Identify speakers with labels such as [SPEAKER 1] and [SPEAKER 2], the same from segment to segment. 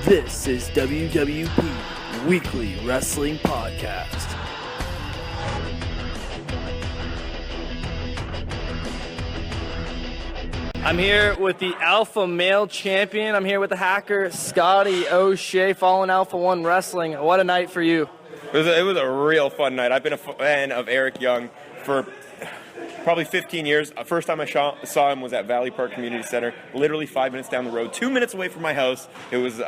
[SPEAKER 1] This is WWP Weekly Wrestling Podcast. I'm here with the Alpha Male Champion. I'm here with the hacker, Scotty O'Shea, following Alpha-1 Wrestling. What a night for you.
[SPEAKER 2] It was a real fun night. I've been a fan of Eric Young for probably 15 years. First time I saw him was at Valley Park Community Center, literally 5 minutes down the road, 2 minutes away from my house. It was,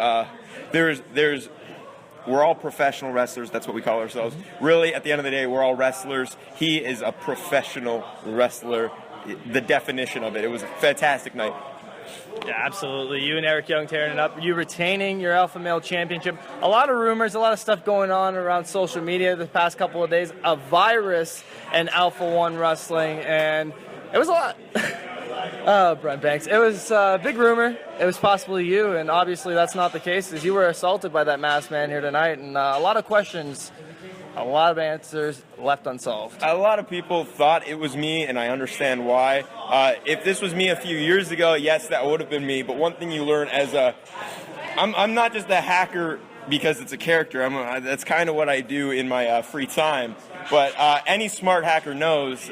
[SPEAKER 2] we're all professional wrestlers. That's what we call ourselves. Really, at the end of the day, we're all wrestlers. He is a professional wrestler. The definition of it. It was a fantastic night.
[SPEAKER 1] Yeah, absolutely. You and Eric Young tearing it up. You retaining your Alpha Male Championship. A lot of rumors, a lot of stuff going on around social media the past couple of days. A virus and Alpha-1 Wrestling, and it was a lot. Brent Banks. It was a big rumor. It was possibly you, and obviously that's not the case, as you were assaulted by that masked man here tonight, and a lot of questions. A lot of answers left unsolved. A
[SPEAKER 2] lot of people thought it was me, and I understand why. If this was me a few years ago, yes, that would have been me. But one thing you learn I'm not just a hacker because it's a character. That's kind of what I do in my free time. But any smart hacker knows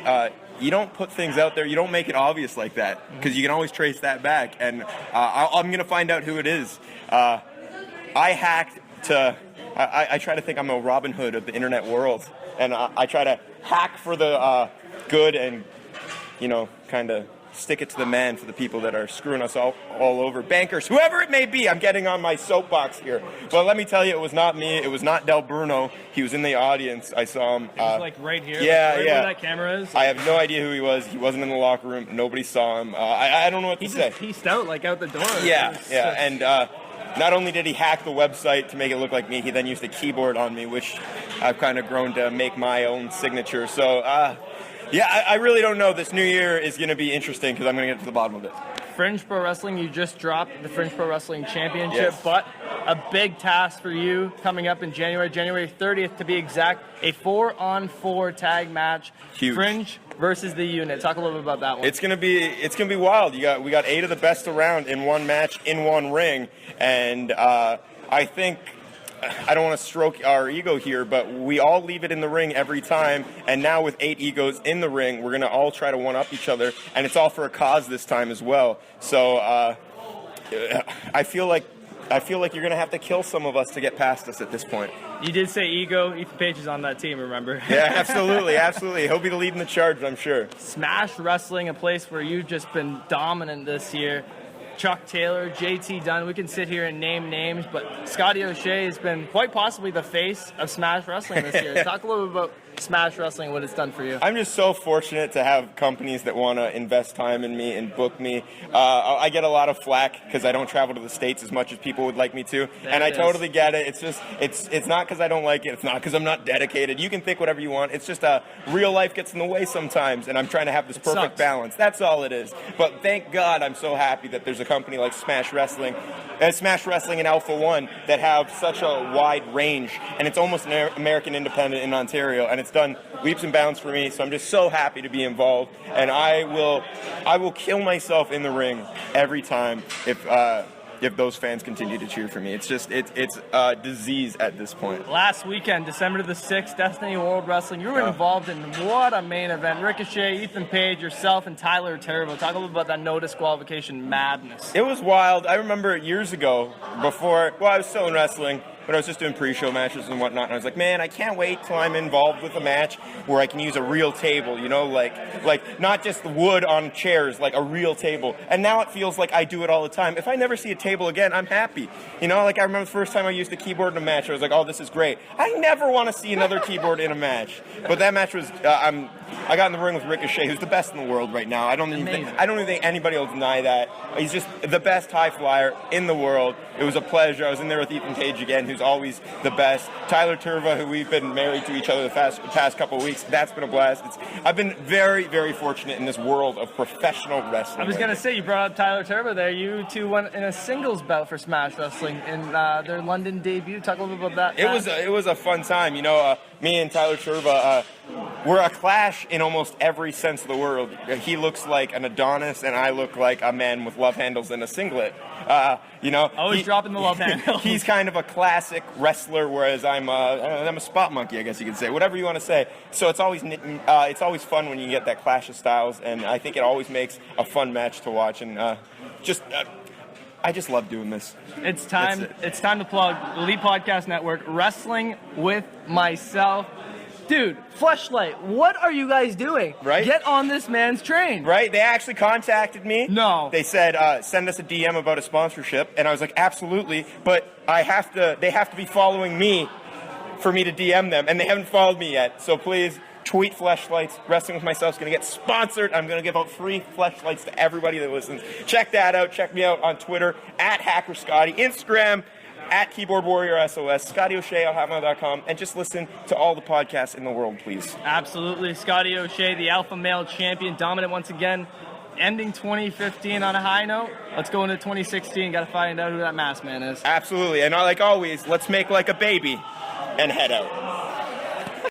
[SPEAKER 2] you don't put things out there. You don't make it obvious like that, because you can always trace that back. And I'm going to find out who it is. I hacked to... I try to think I'm a Robin Hood of the internet world, and I try to hack for the good and, kind of stick it to the man for the people that are screwing us all over. Bankers, whoever it may be, I'm getting on my soapbox here. But let me tell you, it was not me. It was not Del Bruno. He was in the audience. I saw him.
[SPEAKER 1] He was right here?
[SPEAKER 2] Yeah,
[SPEAKER 1] right
[SPEAKER 2] yeah.
[SPEAKER 1] Where that camera is?
[SPEAKER 2] I have no idea who he was. He wasn't in the locker room. Nobody saw him. I don't know what to say.
[SPEAKER 1] He just pieced out, out the door.
[SPEAKER 2] Yeah, and... not only did he hack the website to make it look like me, he then used a keyboard on me, which I've kind of grown to make my own signature. So, I really don't know. This new year is going to be interesting because I'm going to get to the bottom of it.
[SPEAKER 1] Fringe Pro Wrestling, you just dropped the Fringe Pro Wrestling Championship,
[SPEAKER 2] yes.
[SPEAKER 1] But a big task for you coming up in January 30th to be exact, a 4-on-4 tag match.
[SPEAKER 2] Huge. Fringe
[SPEAKER 1] versus the Unit. Talk a little bit about that one.
[SPEAKER 2] It's gonna be wild. We got 8 of the best around in one match in one ring, and I think. I don't want to stroke our ego here, but we all leave it in the ring every time, and now with 8 egos in the ring, we're going to all try to one-up each other, and it's all for a cause this time as well. So I feel like you're going to have to kill some of us to get past us at this point.
[SPEAKER 1] You did say ego. Ethan Page is on that team, remember?
[SPEAKER 2] Yeah, absolutely, absolutely. He'll be leading the charge, I'm sure.
[SPEAKER 1] Smash Wrestling, a place where you've just been dominant this year. Chuck Taylor, JT Dunn, we can sit here and name names, but Scotty O'Shea has been quite possibly the face of Smash Wrestling this year. Talk a little bit about Smash Wrestling, what it's done for you.
[SPEAKER 2] I'm just so fortunate to have companies that want to invest time in me and book me. I get a lot of flack because I don't travel to the States as much as people would like me to, and I totally get it. It's just, it's not because I don't like it. It's not because I'm not dedicated. You can think whatever you want. It's just real life gets in the way sometimes, and I'm trying to have this perfect balance. That's all it is. But thank God I'm so happy that there's a company like Smash Wrestling and Alpha-1 that have such a wide range, and it's almost an American independent in Ontario, and it's done leaps and bounds for me. So I'm just so happy to be involved, and I will kill myself in the ring every time if those fans continue to cheer for me. It's a disease at this point.
[SPEAKER 1] Last weekend, December the 6th, Destiny World Wrestling, you were involved in what a main event. Ricochet, Ethan Page, yourself, and Tyler Turbo. Talk a little about that no disqualification madness.
[SPEAKER 2] It was wild. I remember years ago, I was still in wrestling, but I was just doing pre-show matches and whatnot, and I was like, man, I can't wait till I'm involved with a match where I can use a real table, like not just wood on chairs, like a real table. And now it feels like I do it all the time. If I never see a table again, I'm happy. I remember the first time I used the keyboard in a match, I was like, oh, this is great. I never want to see another keyboard in a match. But that match was, I got in the ring with Ricochet, who's the best in the world right now. I don't even think anybody will deny that. He's just the best high flyer in the world. It was a pleasure. I was in there with Ethan Page again, who's always the best. Tyler Turbo, who we've been married to each other the past couple of weeks. That's been a blast. I've been very, very fortunate in this world of professional wrestling.
[SPEAKER 1] I was going to say, you brought up Tyler Turbo there. You two went in a singles bout for Smash Wrestling in their London debut. Talk a little bit about that.
[SPEAKER 2] It was a fun time. me and Tyler Sherva, we're a clash in almost every sense of the word. He looks like an Adonis, and I look like a man with love handles and a singlet.
[SPEAKER 1] Always dropping the love handles.
[SPEAKER 2] He's kind of a classic wrestler, whereas I'm a spot monkey, I guess you could say, whatever you want to say. So it's always fun when you get that clash of styles, and I think it always makes a fun match to watch. And I just love doing this.
[SPEAKER 1] It's time to plug the Elite Podcast Network, Wrestling with Myself. Dude, Fleshlight, what are you guys doing?
[SPEAKER 2] Right?
[SPEAKER 1] Get on this man's train.
[SPEAKER 2] Right? They actually contacted me.
[SPEAKER 1] No.
[SPEAKER 2] They said, send us a DM about a sponsorship. And I was like, absolutely. But they have to be following me for me to DM them. And they haven't followed me yet. So please tweet Fleshlights. Wrestling with Myself is going to get sponsored. I'm going to give out free Fleshlights to everybody that listens. Check that out. Check me out on Twitter, @HackerScotty. Instagram, @KeyboardWarriorSOS, Scotty O'Shea, Hotmail.com, and just listen to all the podcasts in the world, please.
[SPEAKER 1] Absolutely. Scotty O'Shea, the Alpha Male Champion, dominant once again, ending 2015 on a high note. Let's go into 2016. Got to find out who that masked man is.
[SPEAKER 2] Absolutely. And like always, let's make like a baby and head out.